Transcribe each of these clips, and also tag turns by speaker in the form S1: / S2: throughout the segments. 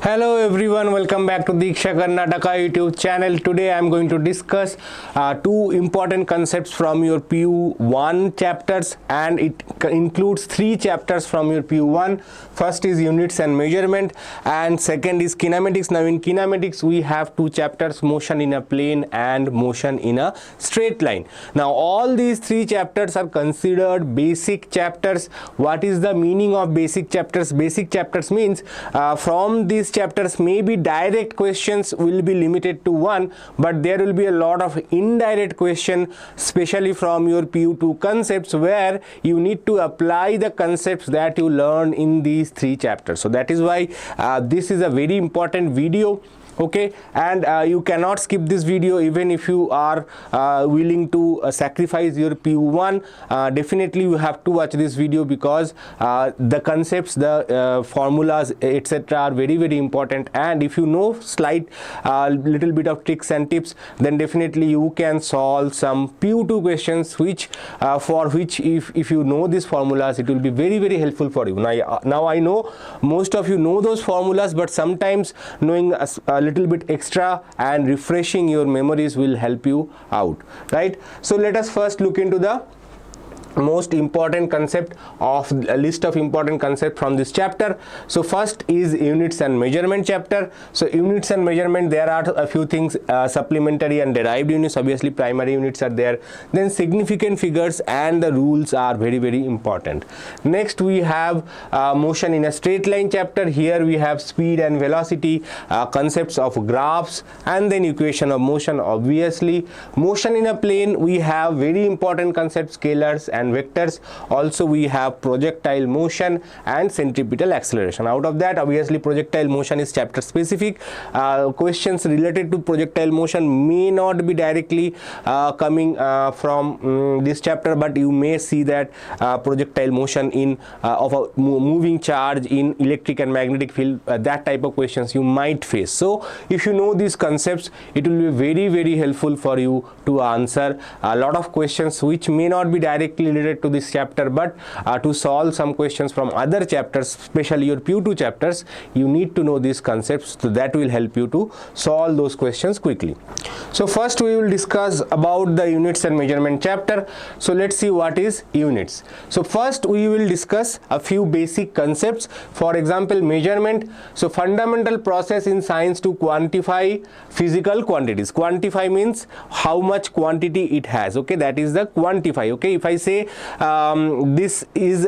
S1: Hello everyone, welcome back to Diksha Karnataka YouTube channel. Today I am going to discuss two important concepts from your PU1 chapters, and it includes three chapters from your PU1. First is units and measurement, and second is kinematics. Now in kinematics we have two chapters, motion in a plane and motion in a straight line. Now all these three chapters are considered basic chapters. What is the meaning of basic chapters? Basic chapters means from these chapters maybe direct questions will be limited to one, but there will be a lot of indirect question, especially from your PU2 concepts, where you need to apply the concepts that you learn in these three chapters. So that is why this is a very important video. Okay, and you cannot skip this video even if you are willing to sacrifice your PU1. Definitely you have to watch this video, because the concepts, the formulas, etc. are very important, and if you know slight little bit of tricks and tips, then definitely you can solve some PU2 questions, which for which if you know these formulas, it will be very helpful for you. Now I know most of you know those formulas, but sometimes knowing a little bit extra and refreshing your memories will help you out, right? So let us first look into the most important concept of a list of important concepts from this chapter. So first is units and measurement chapter. So units and measurement, there are a few things, supplementary and derived units. Obviously primary units are there, then significant figures, and the rules are very important. Next we have motion in a straight line chapter. Here we have speed and velocity, concepts of graphs, and then equation of motion. Obviously motion in a plane, we have very important concepts, scalars and vectors. Also we have projectile motion and centripetal acceleration. Out of that, obviously projectile motion is chapter specific. Questions related to projectile motion may not be directly coming from this chapter, but you may see that projectile motion in of a moving charge in electric and magnetic field, that type of questions you might face. So if you know these concepts, it will be very helpful for you to answer a lot of questions which may not be directly related to this chapter, but to solve some questions from other chapters, especially your PU2 chapters, you need to know these concepts. So that will help you to solve those questions quickly. So first we will discuss about the units and measurement chapter. So let's see what is units. So first we will discuss a few basic concepts. For example, measurement. So fundamental process in science to quantify physical quantities. Quantify means how much quantity it has. Okay, that is the quantify. Okay, if I say this is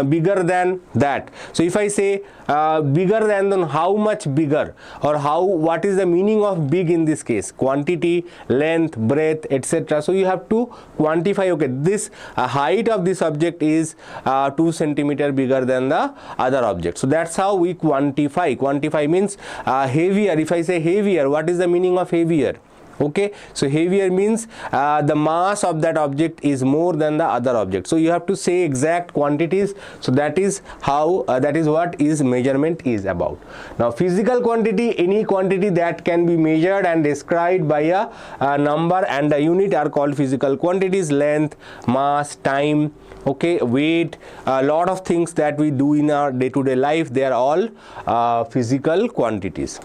S1: bigger than that, so if I say bigger than, then how much bigger, or what is the meaning of big in this case? Quantity, length, breadth, etc. So you have to quantify. Okay, this height of this object is 2 centimeter bigger than the other object. So that's how we quantify. Quantify means heavier. If I say heavier, what is the meaning of heavier? Okay, so heavier means the mass of that object is more than the other object. So you have to say exact quantities. So that is how that is what is measurement is about. Now physical quantity, any quantity that can be measured and described by a number and a unit are called physical quantities. Length, mass, time, okay, weight, a lot of things that we do in our day-to-day life, they are all physical quantities.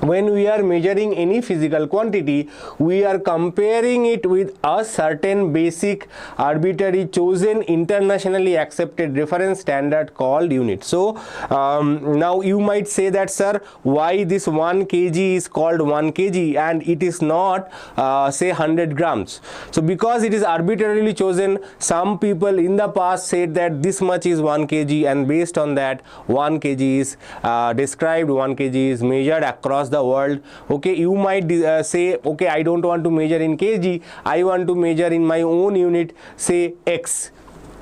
S1: When we are measuring any physical quantity, we are comparing it with a certain basic, arbitrary, chosen, internationally accepted reference standard called unit. So now you might say that, sir, why this 1 kg is called 1 kg and it is not say 100 grams? So because it is arbitrarily chosen, some people in the past said that this much is 1 kg, and based on that 1 kg is described, 1 kg is measured across the world. Okay, you might say, okay, I don't want to measure in kg, I want to measure in my own unit, say x.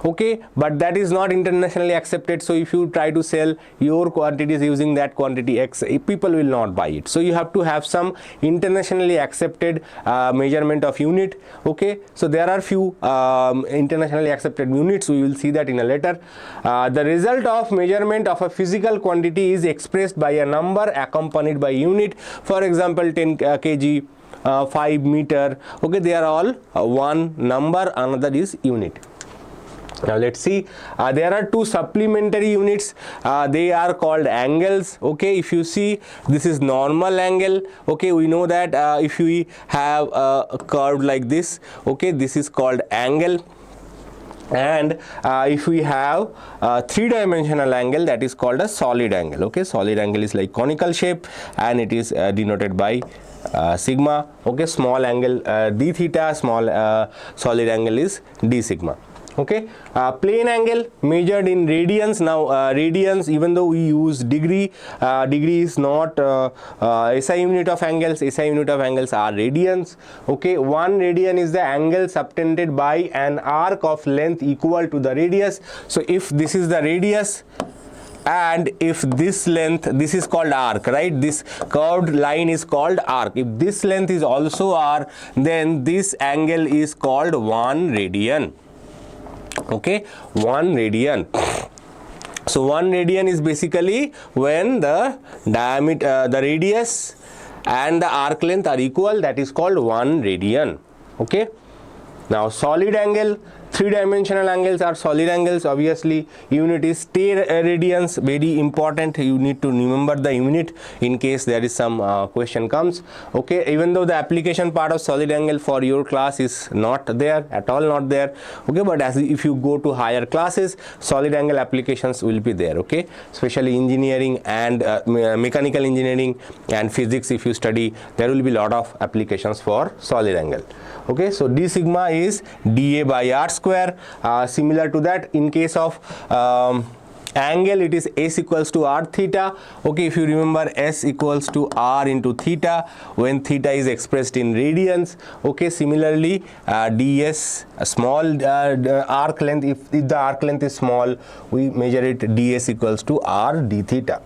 S1: Okay, but that is not internationally accepted. So if you try to sell your quantities using that quantity x, people will not buy it. So you have to have some internationally accepted measurement of unit. Okay, so there are few internationally accepted units. We will see that in a later. The result of measurement of a physical quantity is expressed by a number accompanied by unit. For example, 10 kg, 5 meter. Okay, they are all one number, another is unit. Now let's see, there are two supplementary units, they are called angles. Okay, if you see, this is normal angle. Okay, we know that if we have a curve like this, okay, this is called angle. And if we have a three-dimensional angle, that is called a solid angle. Okay, solid angle is like conical shape and it is denoted by sigma. Okay, small angle d theta, small solid angle is d sigma. Okay, plane angle measured in radians. Now radians, even though we use degree, degree is not SI unit of angles. SI unit of angles are radians. Okay, 1 radian is the angle subtended by an arc of length equal to the radius. So if this is the radius and if this length, this is called arc, right? This curved line is called arc. If this length is also r, then this angle is called 1 radian. Okay, 1 radian. So 1 radian is basically when the diameter, the radius and the arc length are equal, that is called 1 radian. Okay, now solid angle, three-dimensional angles are solid angles. Obviously unit is radians, very important. You need to remember the unit in case there is some question comes. Okay, even though the application part of solid angle for your class is not there at all, not there. Okay, but as if you go to higher classes, solid angle applications will be there. Okay, especially engineering and mechanical engineering and physics, if you study, there will be a lot of applications for solid angle. Okay, so d sigma is dA by r square. Similar to that, in case of angle, it is s equals to r theta. Okay, if you remember, s equals to r into theta when theta is expressed in radians. Okay, similarly ds, a small arc length, if the arc length is small, we measure it ds equals to r d theta.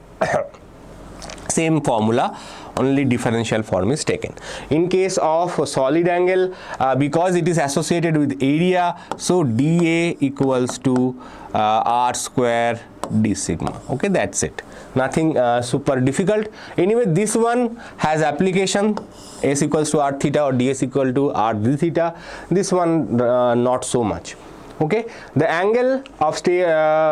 S1: Same formula, only differential form is taken. In case of solid angle, because it is associated with area, so dA equals to r square d sigma. Okay, that's it, nothing super difficult. Anyway, this one has application, s equals to r theta or ds equal to r d theta. This one not so much. Okay, the angle of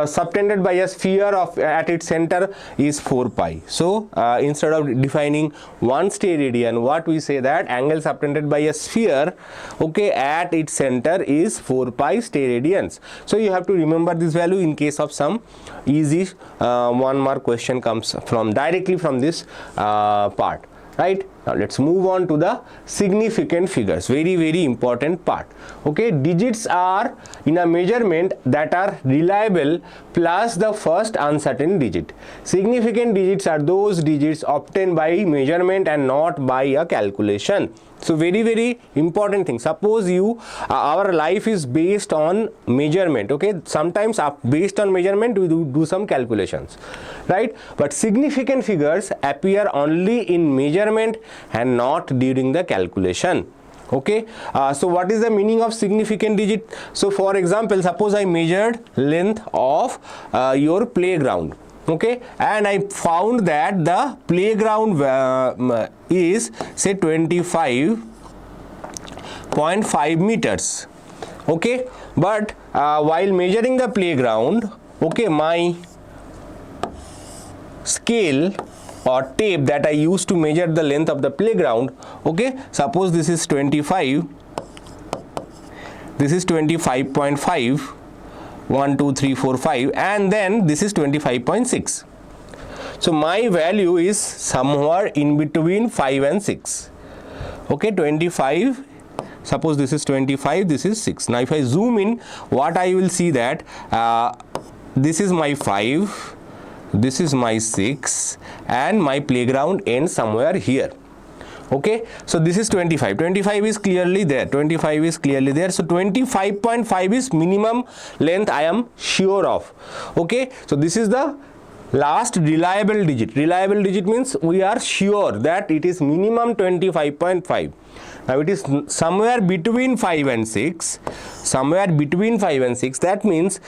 S1: subtended by a sphere of at its center is 4 pi. So instead of defining 1 steradian, what we say that angle subtended by a sphere, okay, at its center is 4 pi steradians. So you have to remember this value in case of some easy 1 mark question comes from directly from this part. Right, now let's move on to the significant figures, very important part. Okay, digits are in a measurement that are reliable plus the first uncertain digit. Significant digits are those digits obtained by measurement and not by a calculation. So very important thing. Suppose you our life is based on measurement. Okay, sometimes based on measurement we do some calculations, right? But significant figures appear only in measurement and not during the calculation. Okay, so what is the meaning of significant digit? So for example, suppose I measured length of your playground. Okay, and I found that the playground is say 25.5 meters. Okay, but while measuring the playground, okay, my scale or tape that I used to measure the length of the playground, okay, suppose this is 25, this is 25.5, 1 2 3 4 5, and then this is 25.6. so my value is somewhere in between 5 and 6. Okay, 25, suppose this is 25, this is 6. Now if I zoom in, what I will see that this is my 5, this is my 6, and my playground ends somewhere here. Okay, so this is 25 is clearly there, 25 is clearly there. So 25.5 is minimum length I am sure of. Okay, so this is the last reliable digit. Reliable digit means we are sure that it is minimum 25.5. Now it is somewhere between 5 and 6, somewhere between 5 and 6. That means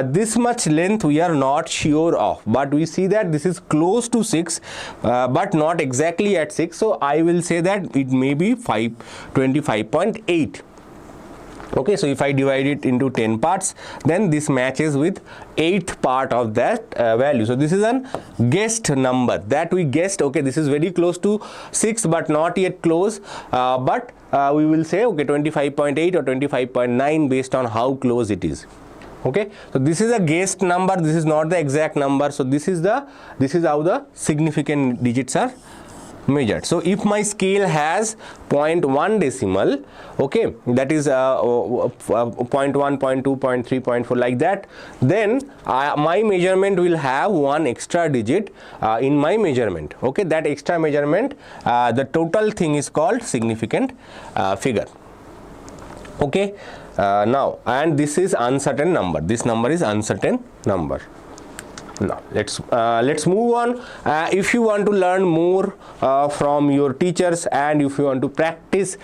S1: this much length we are not sure of, but we see that this is close to 6 but not exactly at 6. So I will say that it may be 25.8. Okay, so if I divide it into 10 parts, then this matches with 8th part of that value. So this is an guessed number that we guessed. Okay, this is very close to 6 but not yet close, but we will say okay 25.8 or 25.9 based on how close it is. Okay, so this is a guessed number, this is not the exact number. So this is how the significant digits are measured. So if my scale has 0.1 decimal, okay, that is 0.1, 0.2, 0.3, 0.4 like that, then my measurement will have one extra digit in my measurement. Okay, that extra measurement, the total thing is called significant figure. Okay, now, and this is uncertain number. This number is uncertain number. Now let's move on. If you want to learn more from your teachers, and if you want to practice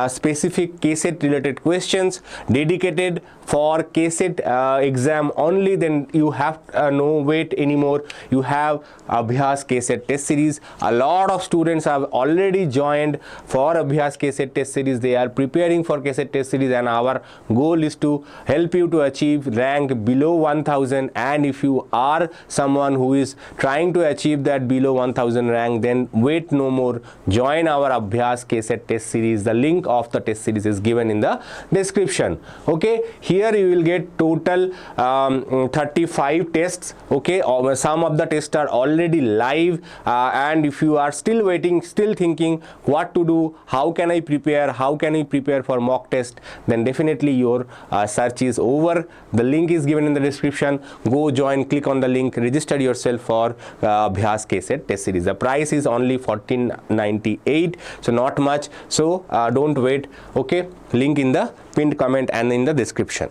S1: specific KCET related questions dedicated for KCET exam only, then you have no wait anymore. You have Abhyas KCET test series. A lot of students have already joined for Abhyas KCET test series. They are preparing for KCET test series, and our goal is to help you to achieve rank below 1000. And if you are someone who is trying to achieve that below 1000 rank, then wait no more, join our Abhyas KCET test series. The link of the test series is given in the description. Okay, here you will get total 35 tests. Okay, some of the tests are already live, and if you are still waiting, still thinking what to do, how can I prepare for mock test, then definitely your search is over. The link is given in the description. Go join, click on the link, register yourself for Abhyas KCET test series. The price is only $14.98, so not much. So don't wait. Okay, link in the pinned comment and in the description.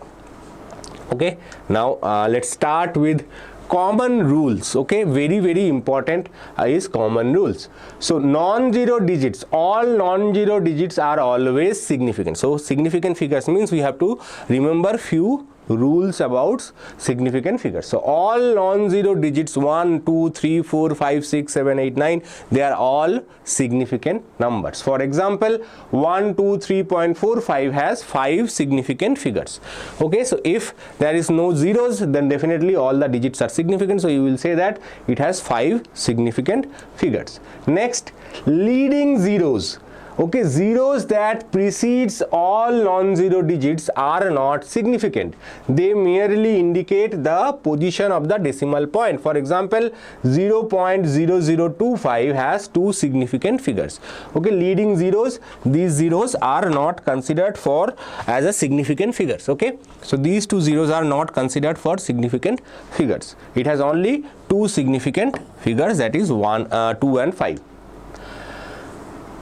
S1: Okay, now let's start with common rules. Okay, very important is common rules. So non-zero digits, all non-zero digits are always significant. So significant figures means we have to remember few rules about significant figures. So all non-zero digits 1, 2, 3, 4, 5, 6, 7, 8, 9, they are all significant numbers. For example, 1, 2, 3.45 has 5 significant figures. Okay, so if there is no zeros, then definitely all the digits are significant. So you will say that it has 5 significant figures. Next, leading zeros. Okay, zeros that precedes all non-zero digits are not significant. They merely indicate the position of the decimal point. For example, 0.0025 has 2 significant figures. Okay, leading zeros, these zeros are not considered for as a significant figures. Okay, so these 2 zeros are not considered for significant figures. It has only 2 significant figures, that is 1, 2 and 5.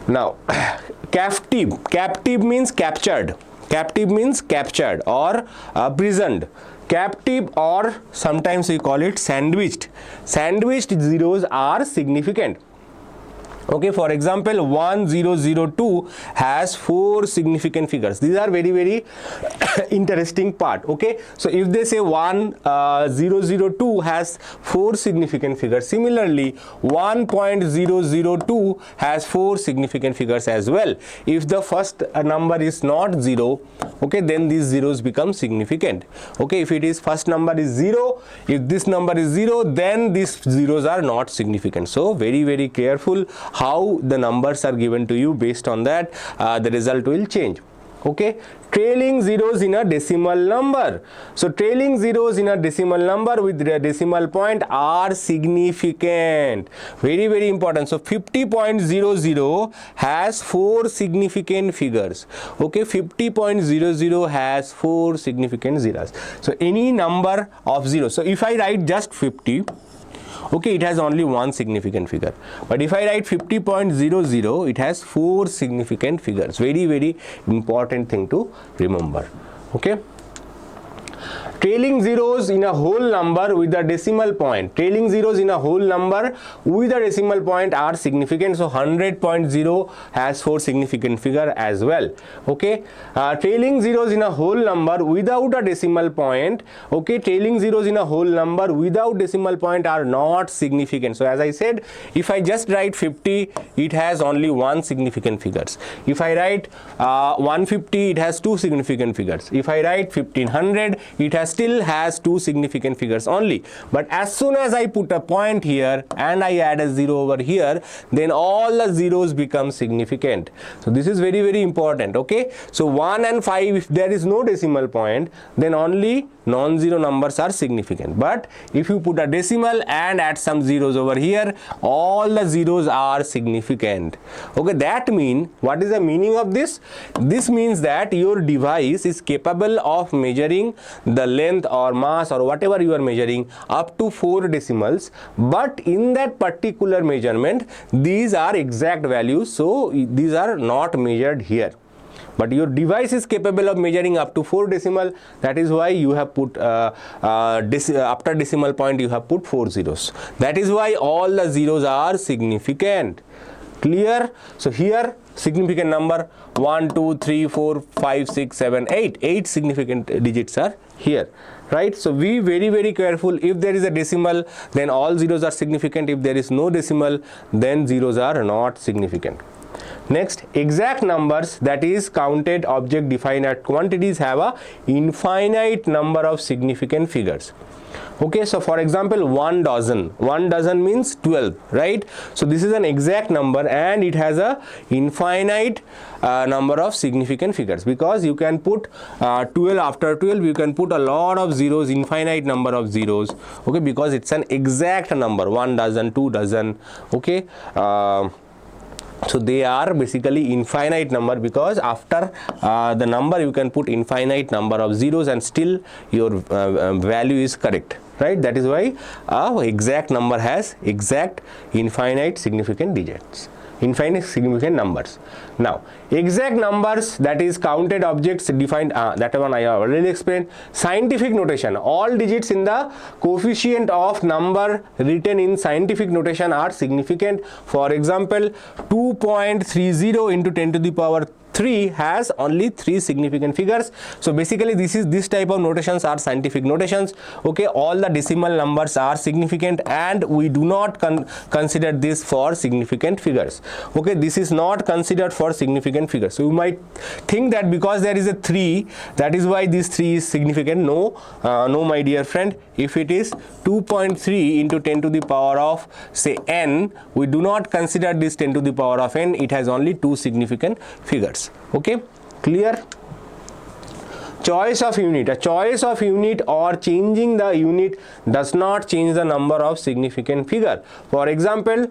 S1: Now, captive means captured. Captive means captured or prisoned. Captive, or sometimes we call it sandwiched. Sandwiched zeros are significant. Okay, for example, 1002 has 4 significant figures. These are very interesting part. Okay, so if they say 1002 has 4 significant figures, similarly 1.002 has 4 significant figures as well. If the first number is not 0, okay, then these zeros become significant. Okay, if it is first number is 0, if this number is 0, then these zeros are not significant. So very careful how the numbers are given to you. Based on that, the result will change. Okay, trailing zeros in a decimal number. So trailing zeros in a decimal number with the decimal point are significant. Very important. So 50.00 has 4 significant figures. Okay, 50.00 has 4 significant zeros. So any number of zeros. So if I write just 50, okay, it has only 1 significant figure. But if I write 50.00, it has 4 significant figures. Very important thing to remember. Okay. Trailing zeros in a whole number with a decimal point. Trailing zeros in a whole number with a decimal point are significant. So 100.0 has 4 significant figure as well. Okay. Trailing zeros in a whole number without a decimal point. Okay. Trailing zeros in a whole number without decimal point are not significant. So as I said, if I just write 50, it has only 1 significant figures. If I write 150, it has 2 significant figures. If I write 1500, it still has 2 significant figures only. But as soon as I put a point here and I add a 0 over here, then all the zeros become significant. So this is very, very important. Okay. So 1 and 5, if there is no decimal point, then only non-zero numbers are significant. But if you put a decimal and add some zeros over here, all the zeros are significant. Okay, that means, what is the meaning of this? This means that your device is capable of measuring the length or mass or whatever you are measuring up to 4 decimals, but in that particular measurement these are exact values, so these are not measured here. But your device is capable of measuring up to 4 decimal. That is why you have put after decimal point you have put 4 zeros. That is why all the zeros are significant. Clear? So here significant number 1, 2, 3, 4, 5, 6, 7, 8. 8 significant digits are here. Right? So be very, very careful. If there is a decimal, then all zeros are significant. If there is no decimal, then zeros are not significant. Next, exact numbers, that is counted object defined as quantities, have a infinite number of significant figures. Okay, so for example 1 dozen. 1 dozen means 12, right? So this is an exact number and it has a infinite number of significant figures, because you can put 12 after 12, you can put a lot of zeros, infinite number of zeros. Okay, because it's an exact number. 1 dozen, 2 dozen. Okay. So they are basically infinite number, because after the number you can put infinite number of zeros and still your value is correct, right? That is why exact number has exact infinite significant digits, infinite significant numbers. Now exact numbers, that is counted objects defined, that one I already explained. Scientific notation, all digits in the coefficient of number written in scientific notation are significant. For example 2.30 into 10 to the power 3 has only 3 significant figures. So basically this type of notations are scientific notations. Okay, all the decimal numbers are significant and we do not consider this for significant figures. Okay, this is not considered for significant figures. So you might think that because there is a 3, that is why this 3 is significant. No, no my dear friend. If it is 2.3 into 10 to the power of say n, we do not consider this 10 to the power of n. It has only 2 significant figures. Okay, clear? Choice of unit. A choice of unit or changing the unit does not change the number of significant figure. For example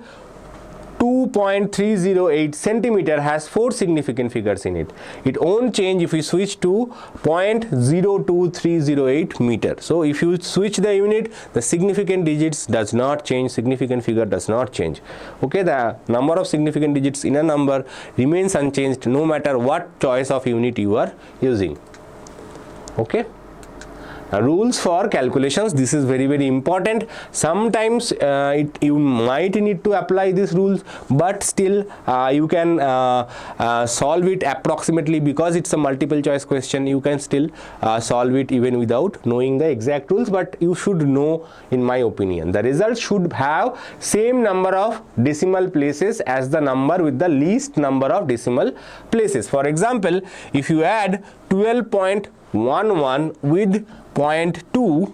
S1: 2.308 centimeter has 4 significant figures in it. It won't change if we switch to 0.02308 meter. So if you switch the unit, the significant digits does not change, significant figure does not change. Okay, the number of significant digits in a number remains unchanged no matter what choice of unit you are using. Okay. Rules for calculations, this is very, very important. Sometimes you might need to apply these rules, but still you can solve it approximately, because it's a multiple choice question. You can still solve it even without knowing the exact rules, but you should know, in my opinion. The result should have same number of decimal places as the number with the least number of decimal places. For example, if you add 12.11 with 0.2,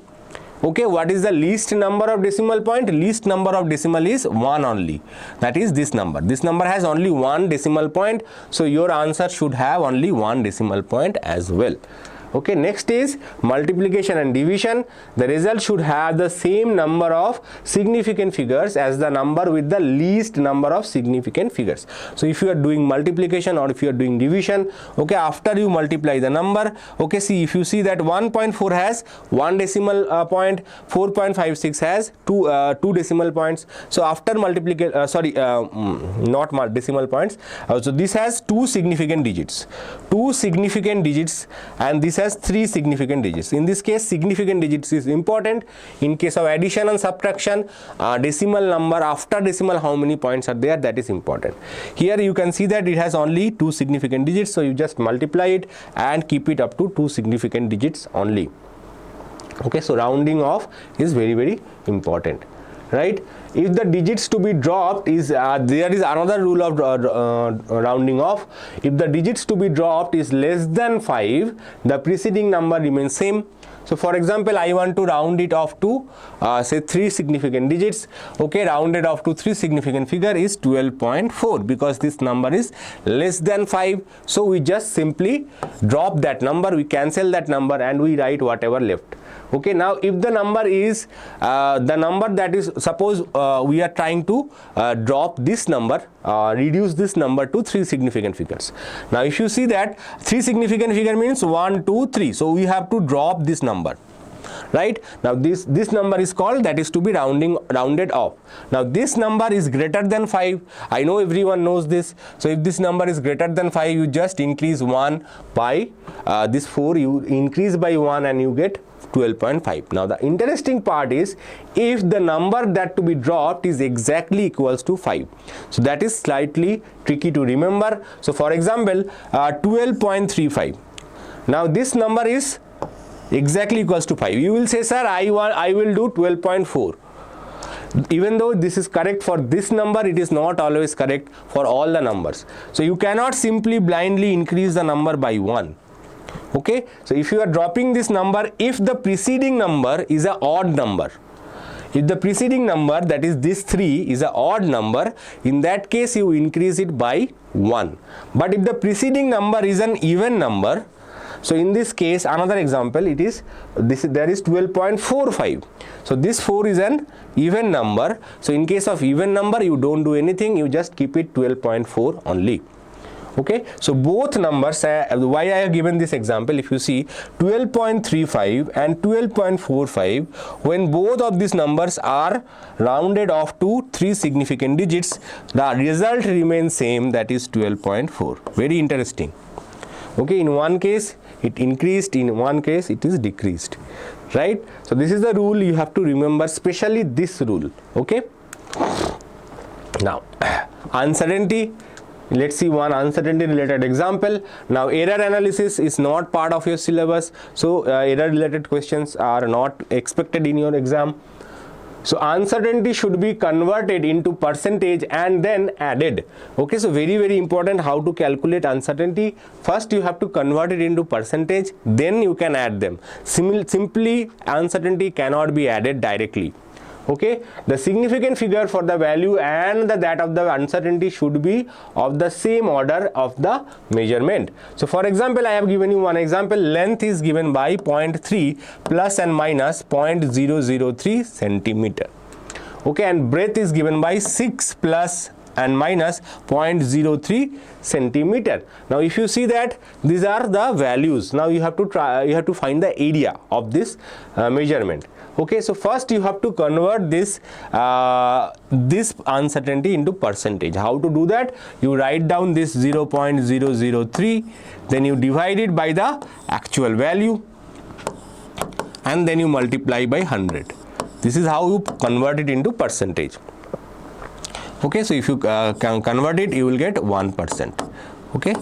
S1: okay, what is the least number of decimal point? Least number of decimal is 1 only, that is this number. This number has only 1 decimal point, so your answer should have only 1 decimal point as well. Okay, next is multiplication and division. The result should have the same number of significant figures as the number with the least number of significant figures. So if you are doing multiplication or if you are doing division, okay, after you multiply the number, okay, see, if you see that 1.4 has 1 decimal point, 4.56 has 2 decimal points. So after multiplication, not decimal points, so this has 2 significant digits, and this has 3 significant digits. In this case, significant digits is important. In case of addition and subtraction, decimal number after decimal, how many points are there, that is important. Here you can see that it has only 2 significant digits, so you just multiply it and keep it up to 2 significant digits only. Okay, so rounding off is very, very important, right? If the digits to be dropped is there is another rule of rounding off. If the digits to be dropped is less than 5, the preceding number remains same. So for example, I want to round it off to say 3 significant digits. Okay, rounded off to 3 significant figure is 12.4, because this number is less than 5. So we just simply drop that number, we cancel that number, and we write whatever left. Okay, now if the number is the number that is, suppose we are trying to drop this number, reduce this number to 3 significant figures. Now if you see that 3 significant figure means 1, 2, 3, so we have to drop this number, right? Now this number is called, that is to be rounded off. Now this number is greater than 5. I know everyone knows this. So if this number is greater than 5, you just increase 1 by this 4, you increase by 1 and you get 12.5. Now the interesting part is if the number that to be dropped is exactly equals to 5. So that is slightly tricky to remember. So for example, 12.35. Now this number is exactly equals to 5. You will say, sir, I will do 12.4. Even though this is correct for this number, it is not always correct for all the numbers. So you cannot simply blindly increase the number by 1. Okay, so if you are dropping this number, if the preceding number is an odd number, if the preceding number, that is this 3, is an odd number, in that case you increase it by 1. But if the preceding number is an even number, so in this case, another example, it is there is 12.45. So this 4 is an even number. So in case of even number, you don't do anything, you just keep it 12.4 only. Okay, so both numbers, why I have given this example, if you see 12.35 and 12.45, when both of these numbers are rounded off to 3 significant digits, the result remains same, that is 12.4. Very interesting. Okay, in one case it increased, in one case it is decreased, right? So this is the rule you have to remember, especially this rule. Okay, now uncertainty. Let's see one uncertainty related example. Now error analysis is not part of your syllabus, so error related questions are not expected in your exam. So uncertainty should be converted into percentage and then added. Okay, so very, very important how to calculate uncertainty. First you have to convert it into percentage, then you can add them. Simply uncertainty cannot be added directly. Okay, the significant figure for the value and that of the uncertainty should be of the same order of the measurement. So for example, I have given you one example. Length is given by 0.3 plus and minus 0.003 centimeter. Okay, and breadth is given by 6 plus and minus 0.03 centimeter. Now if you see that these are the values, now you have to find the area of this measurement. Okay, so first you have to convert this uncertainty into percentage. How to do that? You write down this 0.003, then you divide it by the actual value, and then you multiply by 100. This is how you convert it into percentage. Okay, so if you can convert it, you will get 1%. Okay,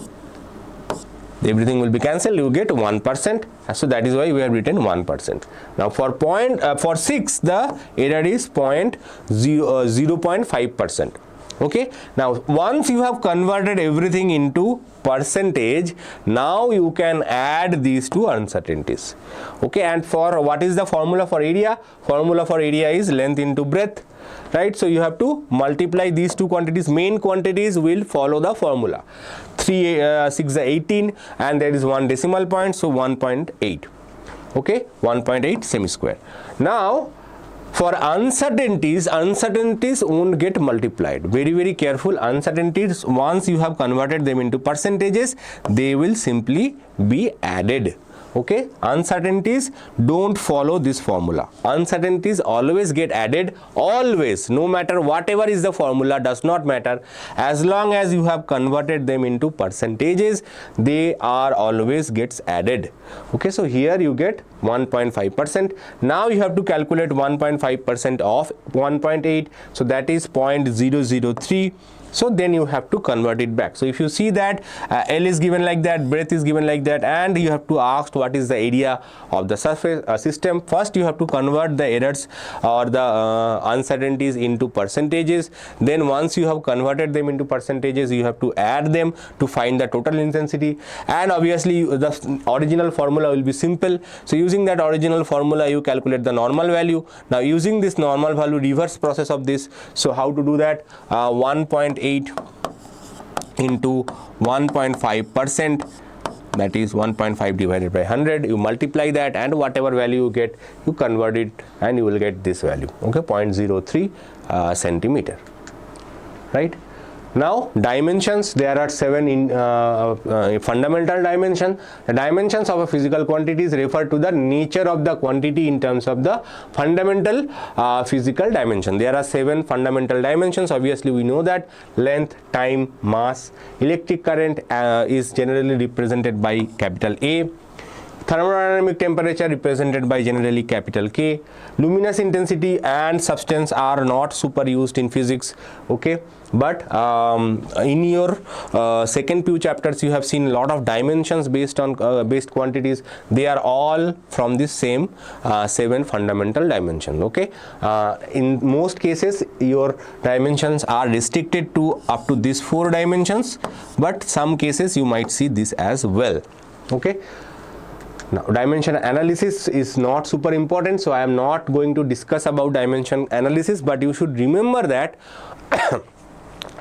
S1: everything will be cancelled, you get 1%. So that is why we have written 1%. Now for 6, the error is 0.5%. Okay, now once you have converted everything into percentage, now you can add these two uncertainties. Okay, and for what is the formula for area? Formula for area is length into breadth, right? So you have to multiply these two quantities. Main quantities will follow the formula. 3 6 18, and there is one decimal point, so 1.8. Okay, 1.8 semi-square. Now for uncertainties won't get multiplied. Very, very careful. Uncertainties, once you have converted them into percentages, they will simply be added. Okay, uncertainties don't follow this formula. Uncertainties always get added, always, no matter whatever is the formula, does not matter. As long as you have converted them into percentages, they are always gets added. Okay, so here you get 1.5%. Now you have to calculate 1.5% of 1.8, so that is 0.003. So then you have to convert it back. So if you see that L is given like that, breadth is given like that, and you have to ask what is the area of the surface system. First you have to convert the errors or the uncertainties into percentages. Then once you have converted them into percentages, you have to add them to find the total intensity. And obviously the original formula will be simple. So using that original formula, you calculate the normal value. Now using this normal value, reverse process of this. So how to do that? 1.8 into 1.5%, that is 1.5 divided by 100. You multiply that, and whatever value you get, you convert it, and you will get this value. Okay, 0.03 centimeter, right? Now dimensions, there are 7 fundamental dimensions. The dimensions of a physical quantities refer to the nature of the quantity in terms of the fundamental physical dimension. There are 7 fundamental dimensions. Obviously we know that length, time, mass. Electric current is generally represented by capital A. Thermodynamic temperature represented by generally capital K. Luminous intensity and substance are not super used in physics, okay, but in your second PU chapters you have seen a lot of dimensions based on based quantities. They are all from this same 7 fundamental dimensions, okay. In most cases your dimensions are restricted to up to these 4 dimensions, but some cases you might see this as well, okay. Now dimension analysis is not super important, so I am not going to discuss about dimension analysis, but you should remember that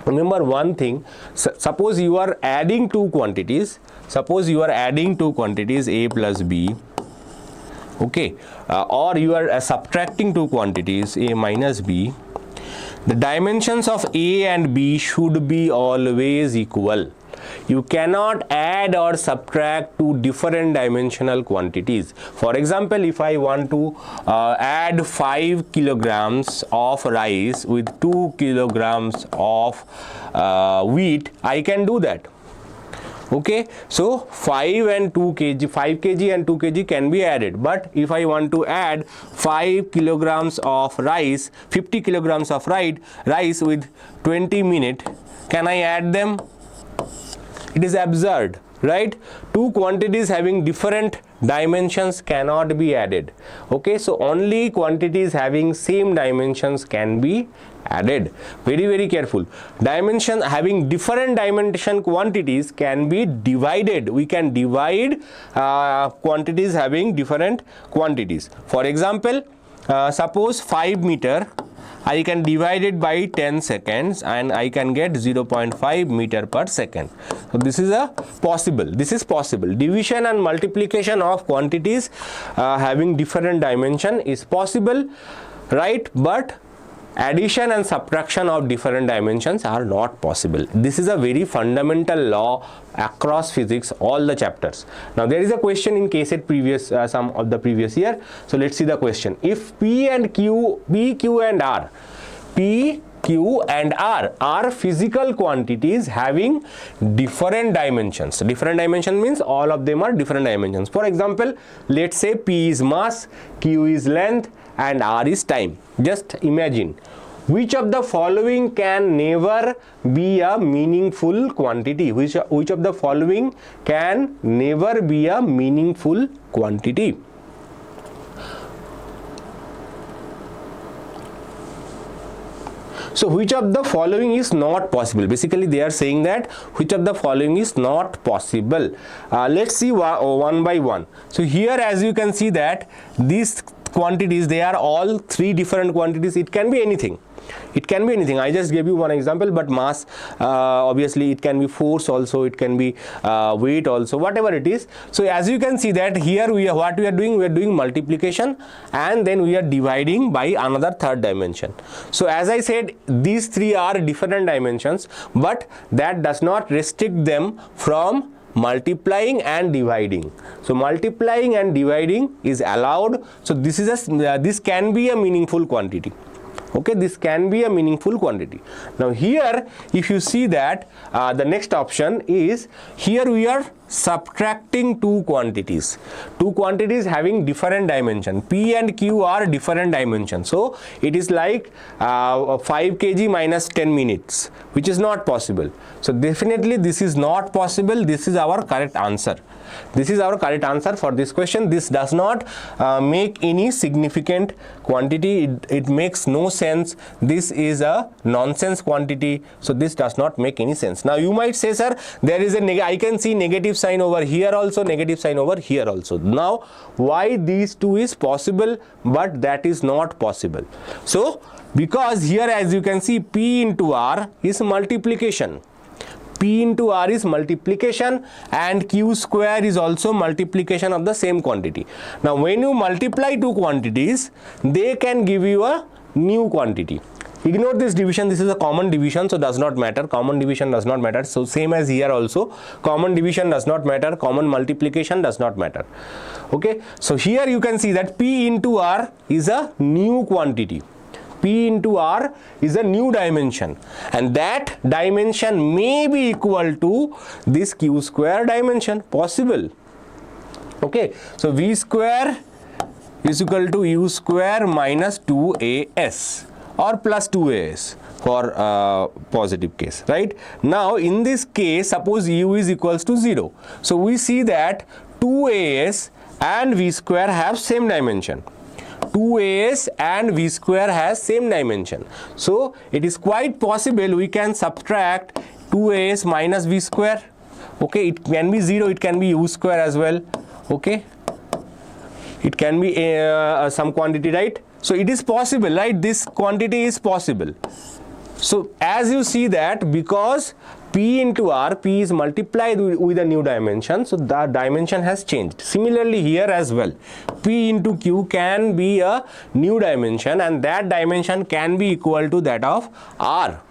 S1: remember one thing. Suppose you are adding 2 quantities, A plus B, okay, or you are subtracting 2 quantities, A minus B. The dimensions of A and B should be always equal. You cannot add or subtract 2 different dimensional quantities. For example, if I want to add 5 kilograms of rice with 2 kilograms of wheat, I can do that. Okay, so 5 and 2 kg, 5 kg and 2 kg can be added. But if I want to add 5 kilograms of rice, 50 kilograms of rice with 20 minutes, can I add them? It is absurd, right? 2 quantities having different dimensions cannot be added. Okay, so only quantities having same dimensions can be added. Very, very careful. Dimension having different dimension quantities can be divided. We can divide quantities having different quantities. For example, suppose 5 meter, I can divide it by 10 seconds and I can get 0.5 meter per second. So this is possible. Division and multiplication of quantities having different dimension is possible, right? But addition and subtraction of different dimensions are not possible. This is a very fundamental law across physics, all the chapters. Now there is a question in KCET previous some of the previous year. So let's see the question. If P, Q and R are physical quantities having different dimensions. Different dimension means all of them are different dimensions. For example, let's say P is mass, Q is length, and R is time. Just imagine, which of the following can never be a meaningful quantity? Which of the following can never be a meaningful quantity? So which of the following is not possible? Basically they are saying that which of the following is not possible. Let's see one by one. So here as you can see that these quantities, they are all 3 different quantities. It can be anything. I just gave you one example, but mass, obviously it can be force also, it can be weight also, whatever it is. So as you can see that here we are doing multiplication, and then we are dividing by another 3rd dimension. So as I said, these 3 are different dimensions, but that does not restrict them from multiplying and dividing. So multiplying and dividing is allowed. So this is this can be a meaningful quantity. Okay, this can be a meaningful quantity. Now here, if you see that the next option is, here we are subtracting two quantities having different dimension. P and Q are different dimensions, so it is like 5 kg minus 10 minutes, which is not possible. So definitely this is not possible. This is our correct answer. This is our correct answer for this question. This does not make any significant quantity. It makes no sense. This is a nonsense quantity, so this does not make any sense. Now you might say, sir, there is a I can see negative sign over here also, negative sign over here also. Now why these two is possible but that is not possible? So because here, as you can see, P into R is multiplication. P into R is multiplication and Q square is also multiplication of the same quantity. Now when you multiply two quantities, they can give you a new quantity. Ignore this division, this is a common division, so does not matter. Common division does not matter. So same as here also, common division does not matter, common multiplication does not matter. Okay, so here you can see that P into R is a new quantity. P into R is a new dimension, and that dimension may be equal to this Q square dimension, possible. Okay, so V square is equal to U square minus 2AS or plus 2AS for positive case, right? Now in this case, suppose U is equals to 0. So we see that 2AS and V square have same dimension. 2AS and V square has same dimension. So it is quite possible we can subtract 2AS minus V square. Okay, it can be 0, it can be U square as well. Okay, it can be some quantity, right? So it is possible, right? This quantity is possible. So as you see that, because P into R, P is multiplied with a new dimension, so the dimension has changed. Similarly here as well, P into Q can be a new dimension and that dimension can be equal to that of R.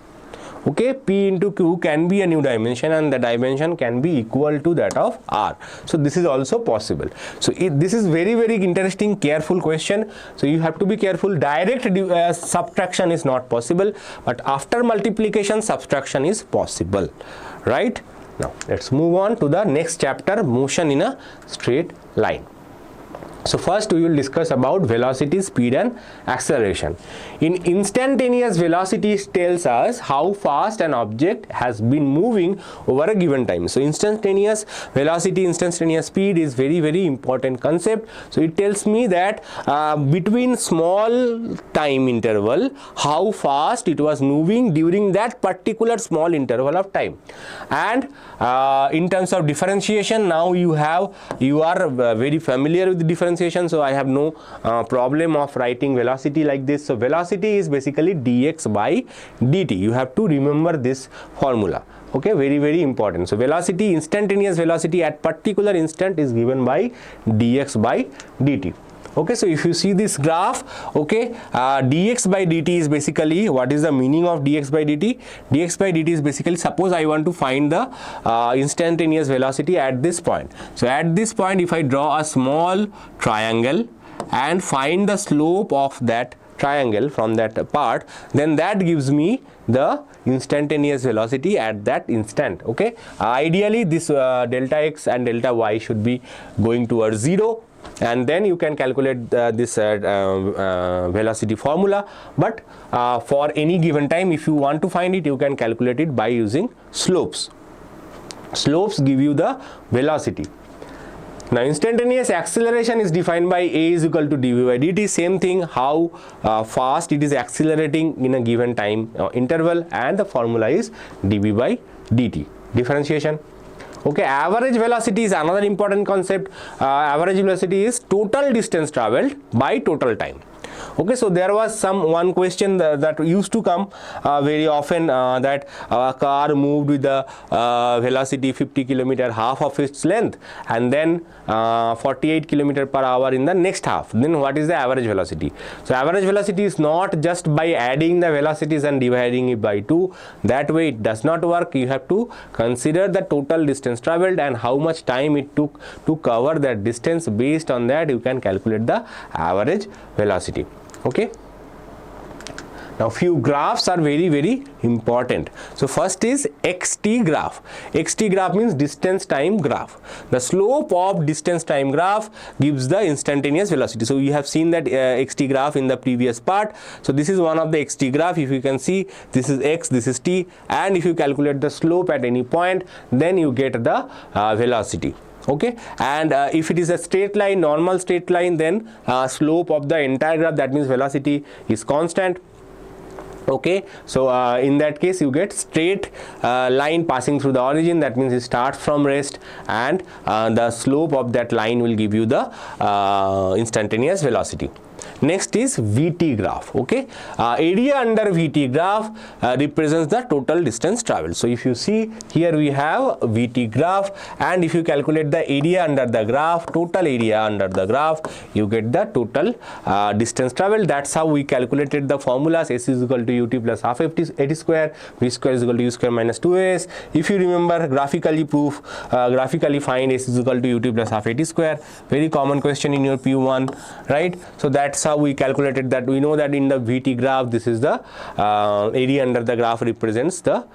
S1: Okay, P into Q can be a new dimension and the dimension can be equal to that of R. So this is also possible. So this is very interesting, careful question. So you have to be careful. Direct subtraction is not possible, but after multiplication, subtraction is possible, right? Now let's move on to the next chapter, motion in a straight line. So first we will discuss about velocity, speed and acceleration. In instantaneous velocity, it tells us how fast an object has been moving over a given time. So instantaneous velocity, instantaneous speed is very important concept. So it tells me that between small time interval, how fast it was moving during that particular small interval of time. And in terms of differentiation, now you are very familiar with the differentiation, so I have no problem of writing velocity like this. So velocity is basically dx by dt. You have to remember this formula. Okay, very important. So velocity, instantaneous velocity at particular instant is given by dx by dt. Okay, so if you see this graph, okay, dx by dt is basically, what is the meaning of dx by dt? Dx by dt is basically, suppose I want to find the instantaneous velocity at this point. So at this point, if I draw a small triangle and find the slope of that triangle from that part, then that gives me the instantaneous velocity at that instant. Okay, ideally this delta x and delta y should be going towards 0, and then you can calculate this velocity formula. But for any given time, if you want to find it, you can calculate it by using slopes. Slopes give you the velocity. Now instantaneous acceleration is defined by a is equal to dv by dt. Same thing, how fast it is accelerating in a given time interval, and the formula is dv by dt. Differentiation. Okay, average velocity is another important concept. Average velocity is total distance traveled by total time. Okay, so there was one question that used to come very often, that a car moved with the velocity 50 km, half of its length, and then 48 km per hour in the next half. Then what is the average velocity? So average velocity is not just by adding the velocities and dividing it by 2. That way it does not work. You have to consider the total distance traveled and how much time it took to cover that distance. Based on that, you can calculate the average velocity. Okay, now few graphs are very important. So first is xt graph. Xt graph means distance time graph. The slope of distance time graph gives the instantaneous velocity. So you have seen that xt graph in the previous part. So this is one of the xt graph. If you can see, this is x, this is t, and if you calculate the slope at any point, then you get the velocity. Okay, and if it is a straight line, normal straight line, then slope of the entire graph, that means velocity is constant. Okay, so in that case you get straight line passing through the origin, that means it starts from rest, and the slope of that line will give you the instantaneous velocity. Next is VT graph. Okay, area under VT graph represents the total distance traveled. So if you see here, we have VT graph, and if you calculate the area under the graph, total area under the graph, you get the total distance traveled. That's how we calculated the formulas. S is equal to ut plus half at square, v square is equal to u square minus 2s. If you remember, graphically graphically find s is equal to ut plus half at square. Very common question in your PU1, right? So that's how we calculated that. We know that in the VT graph, this is the area under the graph represents the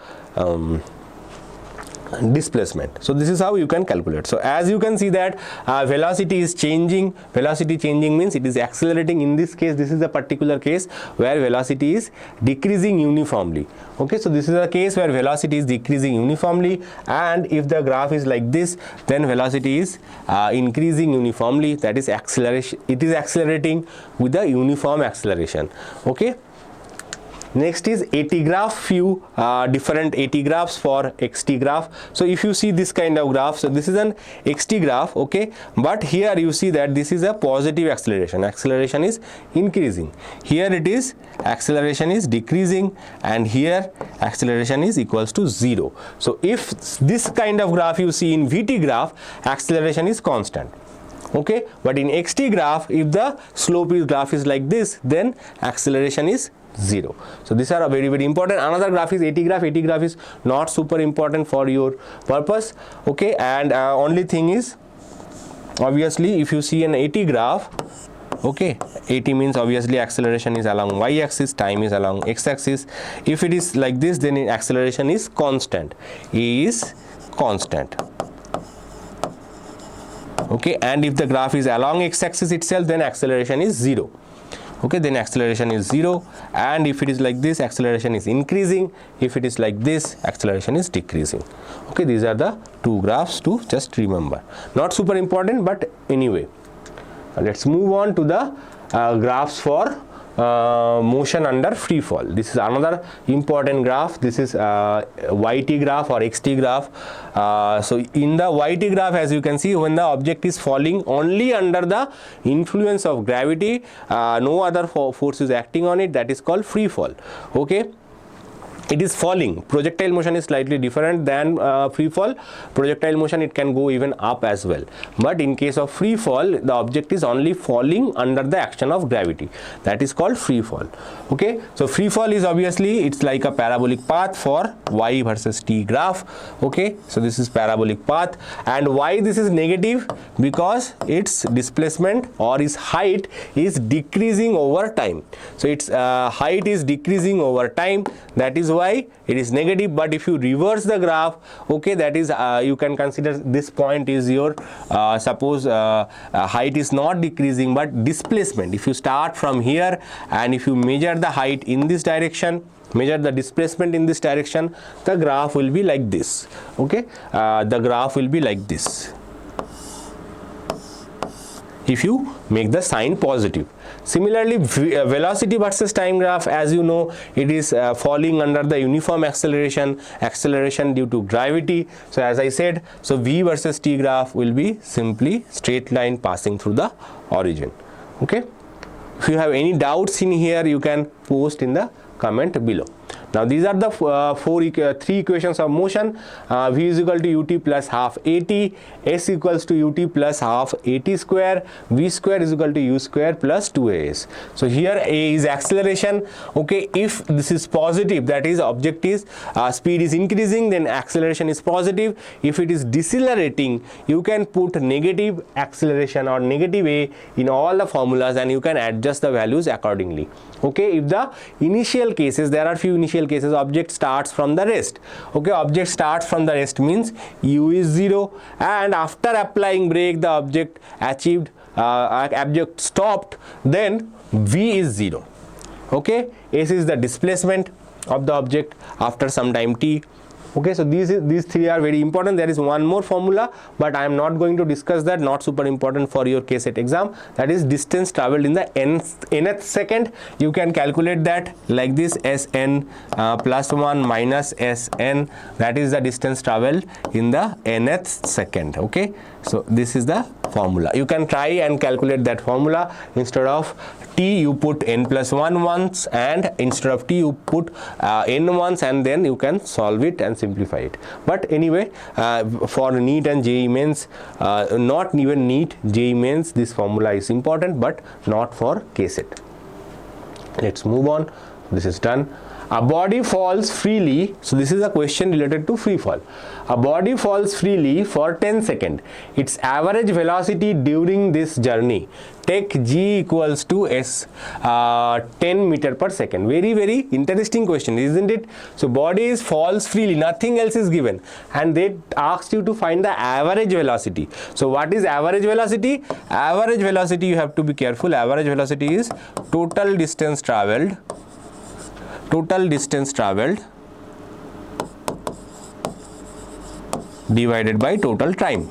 S1: displacement. So this is how you can calculate. So as you can see that velocity is changing. Velocity changing means it is accelerating. In this case, this is a particular case where velocity is decreasing uniformly. Okay, so this is a case where velocity is decreasing uniformly, and if the graph is like this, then velocity is increasing uniformly. That is acceleration. It is accelerating with the uniform acceleration. Okay. Next is AT graph, few different AT graphs for XT graph. So if you see this kind of graph, so this is an XT graph, okay, but here you see that this is a positive acceleration. Acceleration is increasing. Here it is acceleration is decreasing, and here acceleration is equals to 0. So if this kind of graph you see in VT graph, acceleration is constant. Okay, but in XT graph, if the slope is graph is like this, then acceleration is 0. So these are very important. Another graph is AT graph. AT graph is not super important for your purpose. Okay, and only thing is, obviously if you see an AT graph, okay, AT means obviously acceleration is along y-axis, time is along x-axis. If it is like this, then acceleration is constant. A is constant. Okay, and if the graph is along x-axis itself, then acceleration is 0. Okay, then acceleration is 0, and if it is like this, acceleration is increasing. If it is like this, acceleration is decreasing. Okay, these are the two graphs to just remember. Not super important, but anyway. Let's move on to the graphs for motion under free fall. This is another important graph. This is YT graph or XT graph. So in the YT graph, as you can see, when the object is falling only under the influence of gravity, no other force is acting on it, that is called free fall. Okay, it is falling. Projectile motion is slightly different than free fall. Projectile motion, it can go even up as well, but in case of free fall, the object is only falling under the action of gravity. That is called free fall. Okay, so free fall is obviously, it's like a parabolic path for y versus t graph. Okay, so this is parabolic path, and why this is negative? Because its displacement or its height is decreasing over time. So its height is decreasing over time, that is why it is negative. But if you reverse the graph, okay, that is you can consider this point is your suppose height is not decreasing but displacement. If you start from here and if you measure the height in this direction, measure the displacement in this direction, the graph will be like this. Okay, the graph will be like this if you make the sign positive. Similarly, velocity versus time graph, as you know, it is falling under the uniform acceleration due to gravity. So as I said, so v versus t graph will be simply straight line passing through the origin. Okay, If you have any doubts in here, you can post in the comment below. Now these are the three equations of motion. V is equal to ut plus half at, s equals to ut plus half at square, v square is equal to u square plus 2as. So here a is acceleration. Okay, if this is positive, that is object is speed is increasing, then acceleration is positive. If it is decelerating, you can put negative acceleration or negative a in all the formulas, and you can adjust the values accordingly. Okay, if the initial cases, there are few initial cases, object starts from the rest. Okay, object starts from the rest means u is 0, and after applying brake the object achieved object stopped, then v is 0. Okay, s is the displacement of the object after some time t. Okay, so these three are very important. There is one more formula, but I am not going to discuss that, not super important for your KCET exam. That is distance traveled in the nth second. You can calculate that like this: Sn plus 1 minus Sn, that is the distance traveled in the nth second. Okay, so this is the formula. You can try and calculate that formula. Instead of t you put n plus 1 once, and instead of t you put n once, and then you can solve it and simplify it. But anyway, for NEET and JEE mains, not even NEET, JEE mains, this formula is important, but not for KCET. Let's move on. This is done. A body falls freely, so this is a question related to free fall. A body falls freely for 10 seconds. Its average velocity during this journey, take g equals to s 10 meter per second. Very interesting question, isn't it? So body falls freely, nothing else is given, and they asked you to find the average velocity. So what is average velocity? Average velocity, you have to be careful. Average velocity is total distance traveled divided by total time.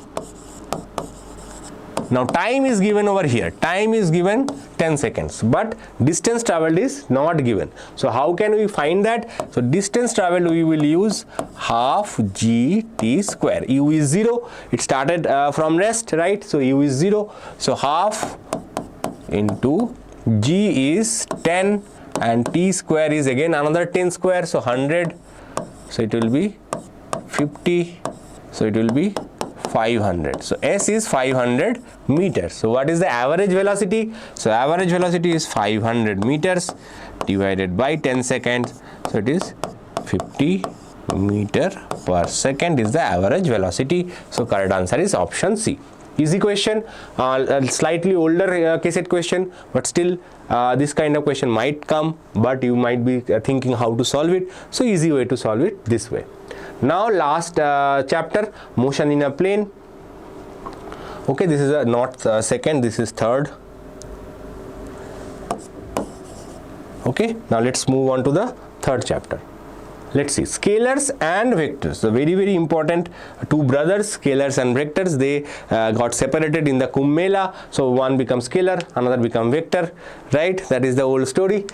S1: Now time is given over here. Time is given 10 seconds, but distance traveled is not given. So how can we find that? So distance traveled, we will use half gt square. U is 0. It started from rest, right? So u is 0. So half into g is 10, and t square is again another 10 square, so 100. So it will be 50. So it will be 500. So s is 500 meters. So what is the average velocity? So average velocity is 500 meters divided by 10 seconds. So it is 50 meter per second is the average velocity. So correct answer is option C. Easy question, slightly older KCET question, but still this kind of question might come, but you might be thinking how to solve it. So easy way to solve it this way. Now last chapter, motion in a plane. Okay, this is not second, this is third. Okay, now let's move on to the third chapter. Let's see, scalars and vectors. So very important, two brothers, scalars and vectors, they got separated in the Kumbh Mela. So one becomes scalar, another become vector, right? That is the old story.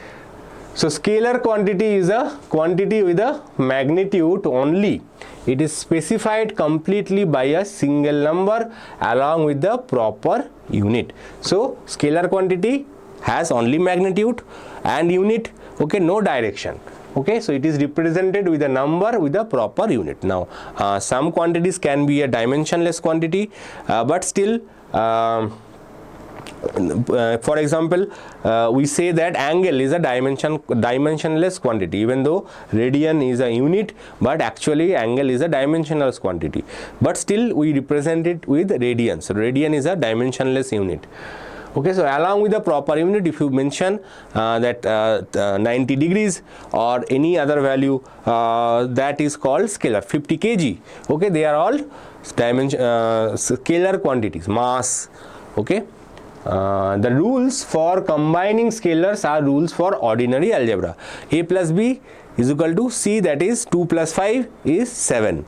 S1: So scalar quantity is a quantity with a magnitude only. It is specified completely by a single number along with the proper unit. So scalar quantity has only magnitude and unit, okay, no direction. Okay, so it is represented with a number with a proper unit. Now some quantities can be a dimensionless quantity, but still for example, we say that angle is a dimensionless quantity, even though radian is a unit, but actually angle is a dimensionless quantity, but still we represent it with radian. So radian is a dimensionless unit. Okay, so along with the proper unit, if you mention that 90 degrees or any other value, that is called scalar. 50 kg, okay, they are all scalar quantities, mass. Okay, the rules for combining scalars are rules for ordinary algebra. A plus b is equal to c, that is 2 plus 5 is 7.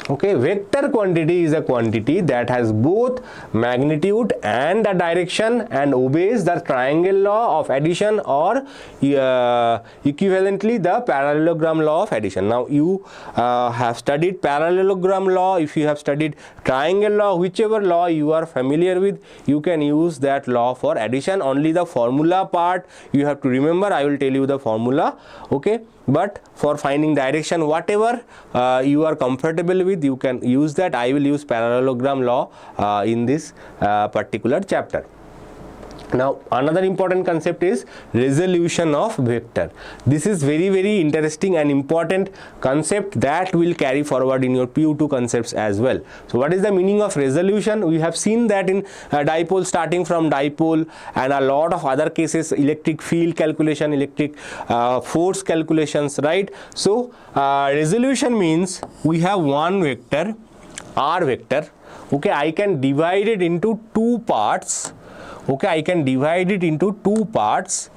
S1: Okay, vector quantity is a quantity that has both magnitude and a direction and obeys the triangle law of addition or equivalently the parallelogram law of addition. Now you have studied parallelogram law. If you have studied triangle law, whichever law you are familiar with, you can use that law for addition. Only the formula part you have to remember. I will tell you the formula. Okay, but for finding direction, whatever you are comfortable with, you can use that. I will use parallelogram law in this particular chapter. Now another important concept is resolution of vector. This is very interesting and important concept that will carry forward in your PU2 concepts as well. So what is the meaning of resolution? We have seen that in dipole, starting from dipole and a lot of other cases, electric field calculation, electric force calculations, right? So resolution means we have one vector, r vector. Okay, I can divide it into two parts. Okay, I can divide it into two parts.